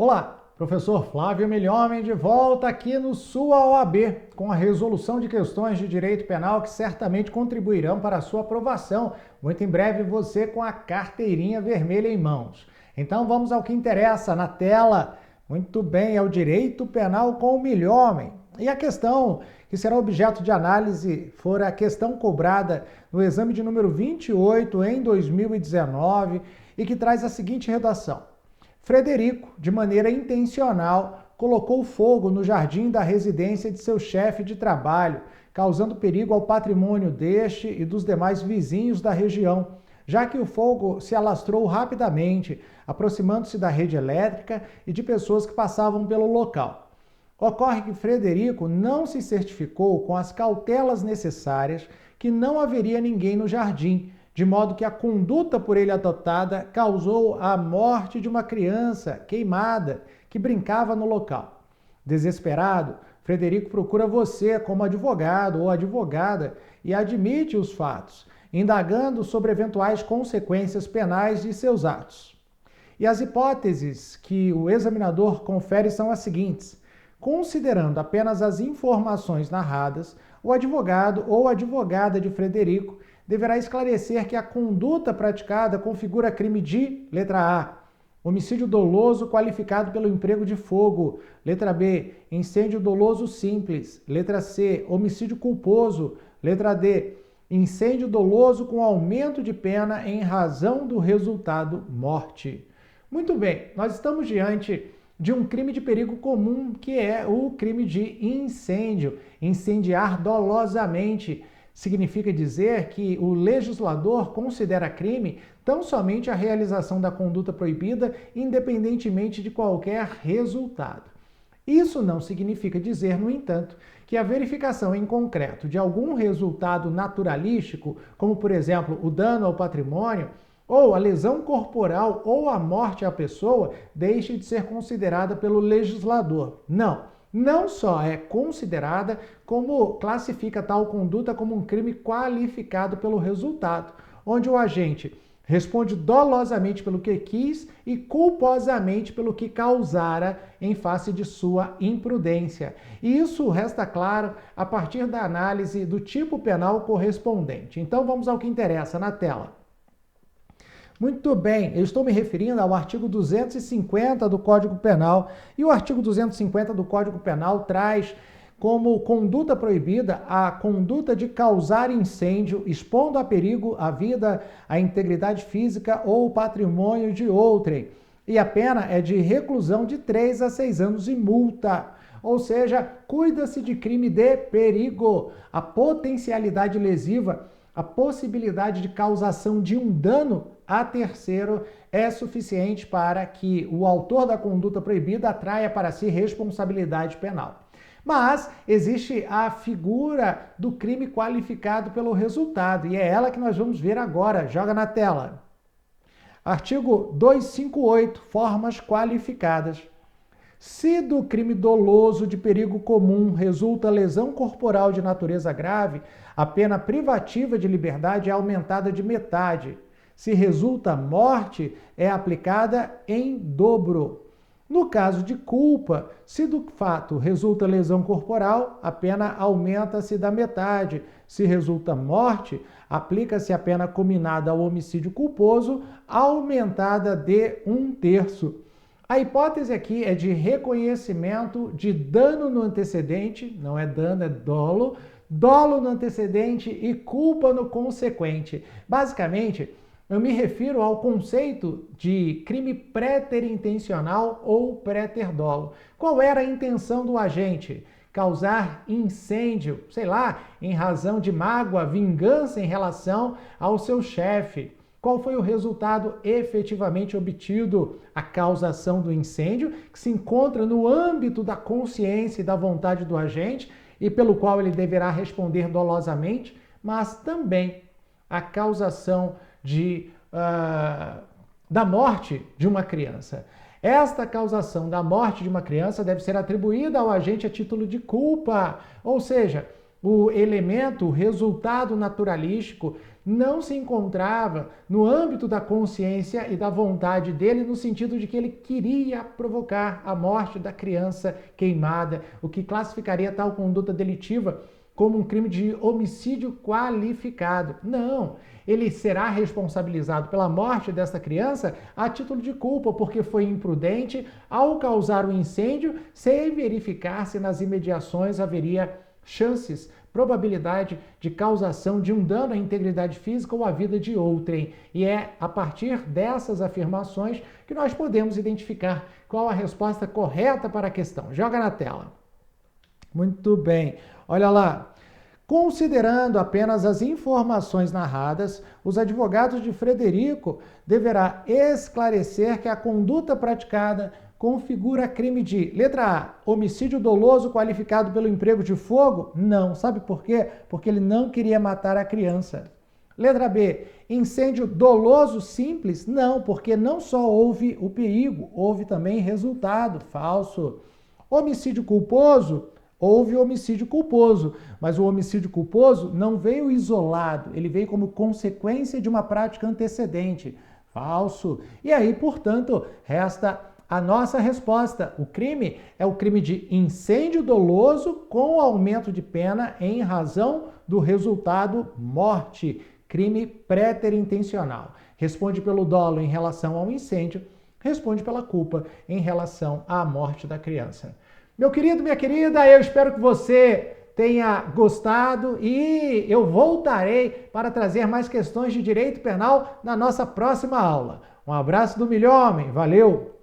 Olá, professor Flávio Milhomem de volta aqui no sua OAB com a resolução de questões de direito penal que certamente contribuirão para a sua aprovação. Muito em breve você com a carteirinha vermelha em mãos. Então vamos ao que interessa na tela. Muito bem, é o direito penal com o Milhomem. E a questão que será objeto de análise for a questão cobrada no exame de número 28 em 2019 e que traz a seguinte redação. Frederico, de maneira intencional, colocou fogo no jardim da residência de seu chefe de trabalho, causando perigo ao patrimônio deste e dos demais vizinhos da região, já que o fogo se alastrou rapidamente, aproximando-se da rede elétrica e de pessoas que passavam pelo local. Ocorre que Frederico não se certificou com as cautelas necessárias que não haveria ninguém no jardim, de modo que a conduta por ele adotada causou a morte de uma criança queimada que brincava no local. Desesperado, Frederico procura você como advogado ou advogada e admite os fatos, indagando sobre eventuais consequências penais de seus atos. E as hipóteses que o examinador confere são as seguintes. Considerando apenas as informações narradas, o advogado ou advogada de Frederico deverá esclarecer que a conduta praticada configura crime de, letra A, homicídio doloso qualificado pelo emprego de fogo, letra B, incêndio doloso simples, letra C, homicídio culposo, letra D, incêndio doloso com aumento de pena em razão do resultado morte. Muito bem, nós estamos diante de um crime de perigo comum, que é o crime de incêndio, incendiar dolosamente. Significa dizer que o legislador considera crime tão somente a realização da conduta proibida, independentemente de qualquer resultado. Isso não significa dizer, no entanto, que a verificação em concreto de algum resultado naturalístico, como por exemplo o dano ao patrimônio, ou a lesão corporal ou a morte à pessoa, deixe de ser considerada pelo legislador. Não só é considerada, como classifica tal conduta como um crime qualificado pelo resultado, onde o agente responde dolosamente pelo que quis e culposamente pelo que causara em face de sua imprudência. E isso resta claro a partir da análise do tipo penal correspondente. Então vamos ao que interessa na tela. Muito bem, eu estou me referindo ao artigo 250 do Código Penal, e o artigo 250 do Código Penal traz como conduta proibida a conduta de causar incêndio, expondo a perigo a vida, a integridade física ou o patrimônio de outrem. E a pena é de reclusão de 3 a 6 anos e multa. Ou seja, cuida-se de crime de perigo. A potencialidade lesiva, a possibilidade de causação de um dano a terceiro é suficiente para que o autor da conduta proibida atraia para si responsabilidade penal. Mas existe a figura do crime qualificado pelo resultado, e é ela que nós vamos ver agora. Joga na tela. Artigo 258, formas qualificadas. Se do crime doloso de perigo comum resulta lesão corporal de natureza grave, a pena privativa de liberdade é aumentada de metade. Se resulta morte, é aplicada em dobro. No caso de culpa, se do fato resulta lesão corporal, a pena aumenta-se da metade. Se resulta morte, aplica-se a pena cominada ao homicídio culposo, aumentada de 1/3. A hipótese aqui é de reconhecimento de dano no antecedente, não é dano, é dolo, dolo no antecedente e culpa no consequente. Basicamente, eu me refiro ao conceito de crime préterintencional ou préter-dolo. Qual era a intenção do agente? Causar incêndio, sei lá, em razão de mágoa, vingança em relação ao seu chefe. Qual foi o resultado efetivamente obtido? A causação do incêndio, que se encontra no âmbito da consciência e da vontade do agente e pelo qual ele deverá responder dolosamente, mas também a causação da morte de uma criança. Esta causação da morte de uma criança deve ser atribuída ao agente a título de culpa, ou seja, o elemento, o resultado naturalístico não se encontrava no âmbito da consciência e da vontade dele, no sentido de que ele queria provocar a morte da criança queimada, o que classificaria tal conduta delitiva como um crime de homicídio qualificado. Não, ele será responsabilizado pela morte dessa criança a título de culpa, porque foi imprudente ao causar o incêndio sem verificar se nas imediações haveria chances, probabilidade de causação de um dano à integridade física ou à vida de outrem. E é a partir dessas afirmações que nós podemos identificar qual a resposta correta para a questão. Joga na tela. Muito bem. Olha lá. Considerando apenas as informações narradas, os advogados de Frederico deverá esclarecer que a conduta praticada configura crime de, letra A, homicídio doloso qualificado pelo emprego de fogo? Não. Sabe por quê? Porque ele não queria matar a criança. Letra B, incêndio doloso simples? Não, porque não só houve o perigo, houve também resultado. Falso. Homicídio culposo? Houve homicídio culposo, mas o homicídio culposo não veio isolado, ele veio como consequência de uma prática antecedente. Falso. E aí, portanto, resta a nossa resposta. O crime é o crime de incêndio doloso com aumento de pena em razão do resultado morte. Crime préterintencional. Responde pelo dolo em relação ao incêndio, responde pela culpa em relação à morte da criança. Meu querido, minha querida, eu espero que você tenha gostado e eu voltarei para trazer mais questões de direito penal na nossa próxima aula. Um abraço do Milhomem, valeu!